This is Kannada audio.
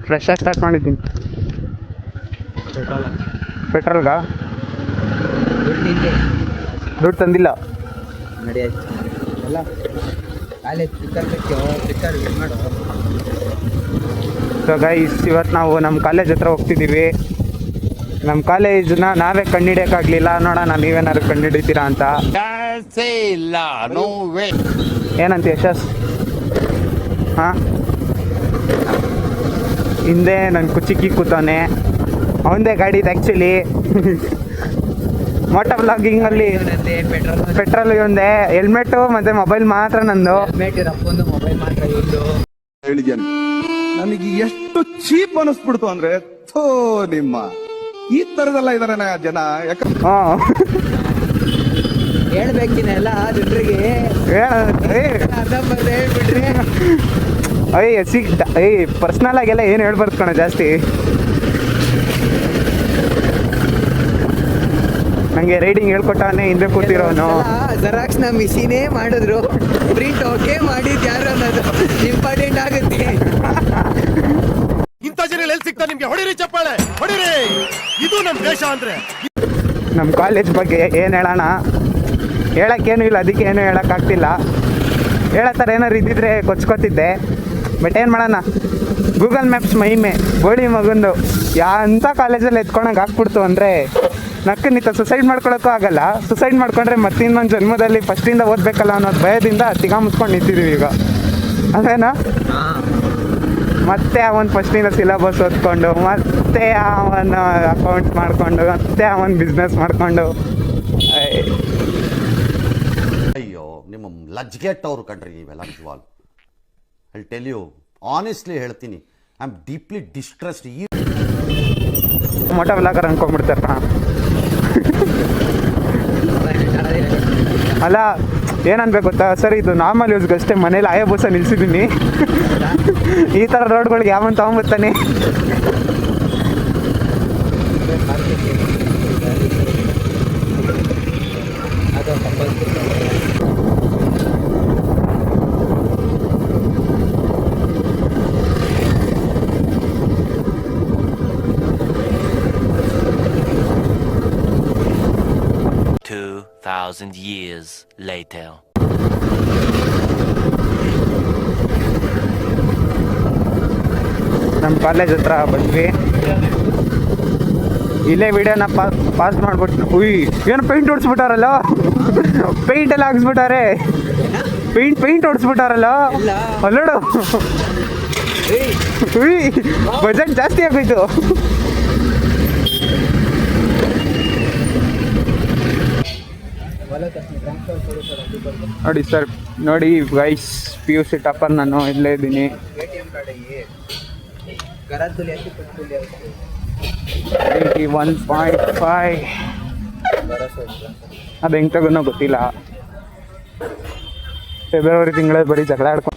ಫ್ರೆಶ್ಶಾಗಿ ಸ್ಟಾರ್ಟ್ ಮಾಡಿದ್ದೀನಿ. ಪೆಟ್ರೋಲ್ಗಾ ದುಡ್ಡು ತಂದಿಲ್ಲ. ಸೊ ಗೈಸ್, ಇವತ್ತು ನಾವು ನಮ್ಮ ಕಾಲೇಜ್ ಹತ್ರ ಹೋಗ್ತಿದ್ದೀವಿ. ನಮ್ಮ ಕಾಲೇಜನ್ನ ನಾವೇ ಕಂಡುಹಿಡಿಯೋಕ್ಕಾಗಲಿಲ್ಲ. ನೋಡೋಣ ನೀವೇನಾದ್ರು ಕಂಡುಹಿಡಿತೀರಾ ಅಂತ. ಏನಂತ ಯಶಸ್? ಹಾಂ, ಹಿಂದೆ ನನ್ನ ಕುಚಿಕ್ಕಿ ಕೂತವನೆ. ಅವನದೇ ಗಾಡಿ ಇದು ಆ್ಯಕ್ಚುಲಿ. ಮೋಟೋ ವ್ಲಾಗಿಂಗಲ್ಲಿ ಪೆಟ್ರೋಲ್ ಒಂದೇ, ಹೆಲ್ಮೆಟ್ಟು ಮತ್ತು ಮೊಬೈಲ್ ಮಾತ್ರ ನಂದು. ಹೇಳಿದ್ಯಾನೆ ನನಗೆ ಎಷ್ಟು ಚೀಪ್ ಅನಿಸ್ಬಿಡ್ತು ಅಂದ್ರೆ, ಥೋ ನಿಮ್ಮ ಈ ತರದೆಲ್ಲ ಇದಾರೆ ಜನ. ಹೇಳ್ಬೇಕಿನೆಲ್ಲ ಜನರಿಗೆ ಪರ್ಸ್ನಲ್ ಆಗೆಲ್ಲ ಏನು ಹೇಳ್ಬಾರ್ದು ಕಣ ಜಾಸ್ತಿ. ನಂಗೆ ರೈಡಿಂಗ್ ಹೇಳ್ಕೊಟ್ಟವನೇ ಹಿಂದೆ ಕೂತಿರೋನು. ಜೆರಾಕ್ಸ್ ನ ಮಿಷಿನೇ ಮಾಡಿದ್ರು, ಪ್ರಿಂಟ್ ಓಕೆ ಮಾಡಿದ್ ಯಾರು ಅನ್ನೋದು ಇಂಪಾರ್ಟೆಂಟ್ ಆಗುತ್ತೆ. ಇಂಥ ಜನ ಎಲ್ಲಿ ಸಿಗ್ತಾ ನಿಮ್ಗೆ? ಹೊಡಿರಿ ಚಪ್ಪಾಳೆ, ಹೊಡಿರಿ. ಇದು ನಮ್ಮ ದೇಶ ಅಂದ್ರೆ. ನಮ್ಮ ಕಾಲೇಜ್ ಬಗ್ಗೆ ಏನು ಹೇಳೋಣ? ಹೇಳೋಕ್ಕೇನು ಇಲ್ಲ, ಅದಕ್ಕೆ ಏನು ಹೇಳೋಕ್ಕಾಗ್ತಿಲ್ಲ. ಹೇಳೋ ಥರ ಏನಾರು ಇದ್ದಿದ್ರೆ ಕೊಚ್ಕೋತಿದ್ದೆ. ಬಟ್ ಏನು ಮಾಡೋಣ, ಗೂಗಲ್ ಮ್ಯಾಪ್ಸ್ ಮಹಿಮೆ. ಗೋಳಿ ಮಗಂದು ಅಂಥ ಕಾಲೇಜಲ್ಲಿ ಎತ್ಕೊಂಡಂಗೆ ಹಾಕ್ಬಿಡ್ತು ಅಂದರೆ ನಕ್ಕನಿತ್ತ ಸುಸೈಡ್ ಮಾಡ್ಕೊಳಕ್ಕೂ ಆಗಲ್ಲ. ಸುಸೈಡ್ ಮಾಡ್ಕೊಂಡ್ರೆ ಮತ್ತೆ ಇನ್ನೊಂದು ಜನ್ಮದಲ್ಲಿ ಫಸ್ಟಿಂದ ಓದಬೇಕಲ್ಲ ಅನ್ನೋದು ಭಯದಿಂದ ತಿಗಾ ಮುಚ್ಕೊಂಡು ನಿಂತಿದ್ದೀವಿ ಈಗ. ಅದೇನಾ? ಮತ್ತೆ ಅವನು ಫಸ್ಟಿಂದ ಸಿಲೆಬಸ್ ಓದ್ಕೊಂಡು, ಮತ್ತೆ ಅವನ ಅಕೌಂಟ್ ಮಾಡಿಕೊಂಡು, ಮತ್ತೆ ಅವನ ಬಿಸ್ನೆಸ್ ಮಾಡಿಕೊಂಡು. ಅಯ್ಯೋ, ನಿಮ್ಮ ಲಜ್ಗೆಟ್ಟವ್ರು ಕಣ್ರಿ ನೀವೆಲ್ಲ. ನಿಜವಾಗ್ ಐ ಟೆಲ್ ಯು ಆನೆಸ್ಟ್ಲಿ ಹೇಳ್ತೀನಿ, ಐ ಆಮ್ ಡೀಪ್ಲಿ ಡಿಸ್ಟ್ರೆಸ್ಡ್. ಈ ಮೋಟೋ ವ್ಲಾಗರ್ ಅನ್ಕೊಂಡ್ಬಿಡ್ತಾರ. ಅಲ್ಲ, ಏನನ್ಬೇಕು ಗೊತ್ತಾ ಸರ್, ಇದು ನಾರ್ಮಲ್ ಯೂಸ್ಗೆ ಅಷ್ಟೇ. ಮನೇಲಿ ಆಯಾ ಬೂಸ ನಿಲ್ಸಿದ್ದೀನಿ. ಈ ಥರ ರೋಡ್ಗಳಿಗೆ ಯಾವನ್ ತಗೊಂಬರ್ತಾನೆ? years later. ನಮ್ಮ ಕಾಲೇಜ್ ಹತ್ರ ಬಂದ್ವಿ. ಇಲ್ಲೇ ವಿಡಿಯೋನ ಪಾಸ್ ಮಾಡ್ಬಿಟ್ಟು, ಉಯ್ ಏನು ಪೇಂಟ್ ಹೊಡ್ಸ್ಬಿಟ್ಟಾರಲ್ಲ. ಪೇಂಟ್ ಎಲ್ಲ ಹಾಕ್ಸ್ಬಿಟ್ಟಾರೆ. ಪೇಂಟ್ ಹೊಡ್ಸ್ಬಿಟ್ಟಾರಲ್ಲ. ಅಲ್ಲೋಡು, ಉಯ್ ಬಜೆಟ್ ಜಾಸ್ತಿ ಆಗೋಯ್ತು. ನೋಡಿ ಸರ್, ನೋಡಿ ಗೈಸ್, PUC ಟಾಪರ್ ನಾನು. ಇಲ್ಲೇ ಇದ್ದೀನಿ. 81.5. ಅದು ಹೆಂಗೆ ತಗೋನೋ ಗೊತ್ತಿಲ್ಲ. ಫೆಬ್ರವರಿ ತಿಂಗಳೇ ಬರೀ ಜಗಳ ಆಡ್ಕೊಂಡು